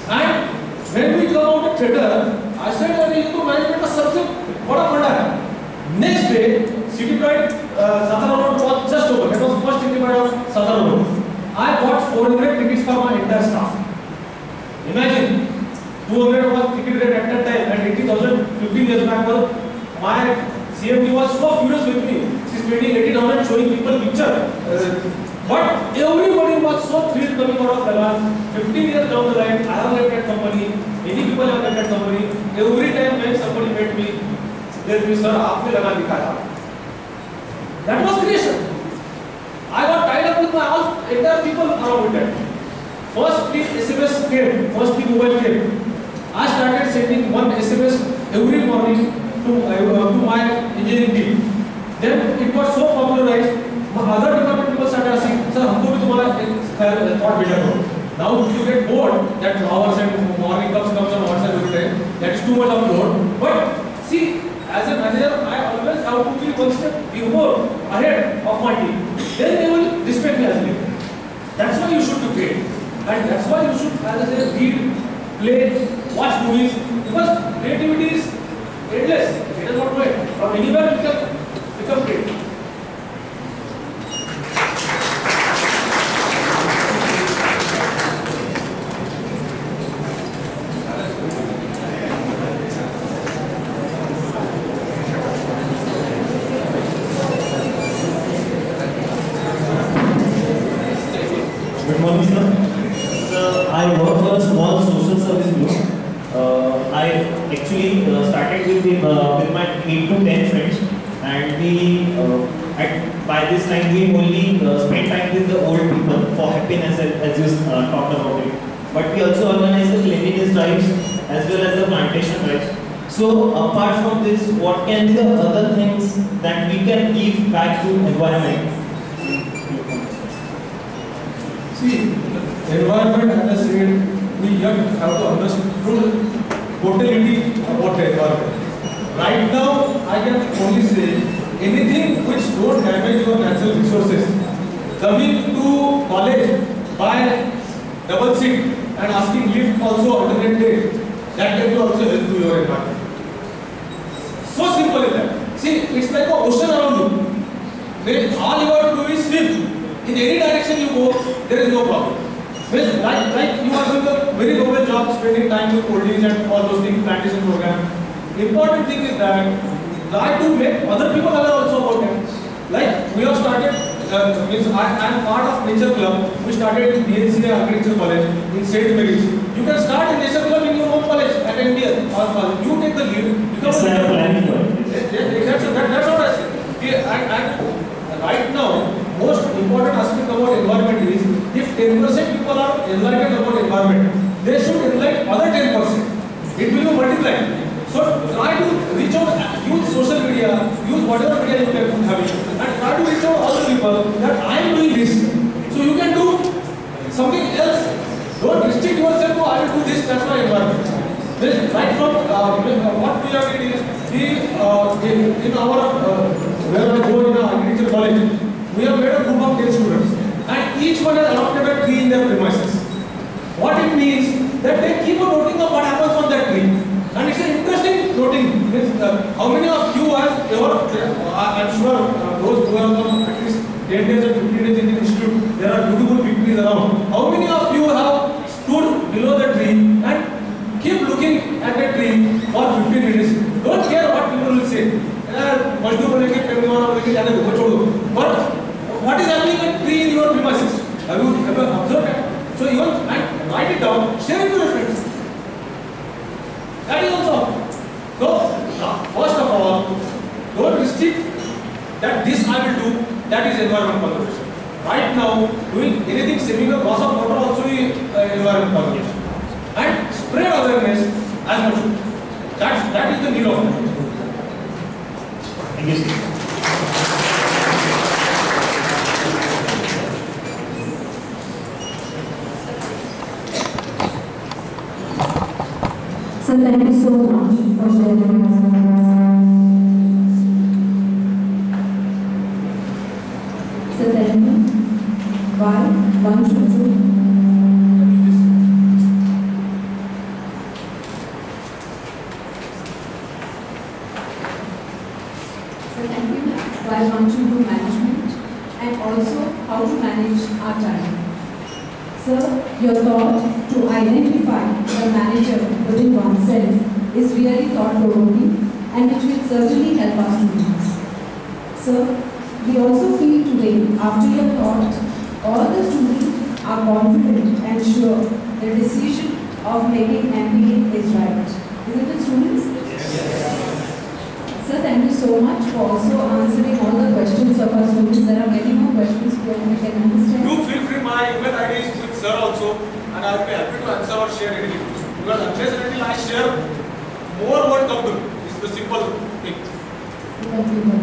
And when we come out of theatre, I said that you management का सबसे बड़ा फंडा है. Next day, City Pride Satara Road was just over. That was first City Pride of Satara Road. I bought 400 tickets for my entire staff. Imagine, 200 was ticket rate at that time and 80,000 15 years back. My CMD was so furious with me. She's spending 80,000 showing people picture. But everybody was so thrilled coming out of Lagan. 15 years down the line, I have left that company. Many people have left that company. Every time when somebody met me, they'll be, sir, आपने लगा दिखाया. That was creation. I got tied up with my all entire people around that. First week SMS came, first week mobile came. I started sending one SMS every morning to my engineering team. Then it got so popularized, other department people started asking, sir, हमको भी तुम्हारा thought builder हो. Now you get bored that flowers and morning comes on WhatsApp every time. That is too much of load. But see, as a manager, I always have to be one step before, ahead of my team. Then they will respect me as a leader. That's why you should be great. And that's why you should, as I say, read, play, watch movies. Because creativity is endless. It does not wait. From anywhere you can become great. I work for a small social service group. I actually started with my 8 to 10 friends, and we by this time we only spend time with the old people for happiness, as you talked about it. But we also organize the cleanliness drives as well as the plantation drives. So apart from this, what can be the other things that we can give back to environment? See, environment, as I said, we have to understand totality about the environment. Right now, I can only say anything which don't damage your natural resources. Coming to college by double seat and asking lift also alternate day, that can be also help to your environment. So simple is that. See, it's like an ocean around you. Then all you have to do is swim. In any direction you go, there is no problem. Like you are doing a very noble job spending time with oldies and all those things, plantation program. Important thing is that try to make other people aware also about them. Like we have started, I am part of Nature Club. We started in BNC Agriculture College in St. Mary's. You can start a Nature Club in your own college at NDS or college. You take the lead. Yes, I am planning for it. That's what I say. Right now, most important aspect about environment is if 10% people are enlightened about environment, they should enlighten other 10%. It will be multiplied. So try to reach out, use social media, use whatever media you can have, and try to reach out all the people that I am doing this. So you can do something else. Don't restrict yourself to I will do this, that's my environment. This right from what we have did is in our where I go in our agriculture college, we have made a group of 10 students, and each one has adopted a tree in their premises. What it means that they keep on noting of what happens on that tree, and it's an interesting noting. How many of you have ever? I'm sure those who have come at least 10 days and 15 days in the institute, there are beautiful big trees around. How many of you have stood below the tree and keep looking at the tree for 15 minutes? Don't care what people will say. But what is happening at tree in your premises? Have you ever observed that? So even and write it down, share it with your friends. That is also. So first of all, don't restrict I will do, that is environment conservation. Right now, doing anything saving a loss of water also is environment conservation. And spread awareness as much. That is the need of it. Thank you, sir. So thank you so much for sharing. So tell me, why one should do? So thank you, why one should do management and also how to manage our time. Sir, your thought to identify the manager within oneself is really thought-provoking and which will certainly help our students. Sir, we also feel today, after your thought, all the students are confident and sure the decision of making MBA is right. Isn't it, students? Yes. Sir, thank you so much for also answering all the questions of our students. There are many more questions we can understand. Do feel free, my email ID is with sir also, and I will be happy to answer or share anything. Because unless and until I share, more won't come to me. It's the simple thing. Thank you.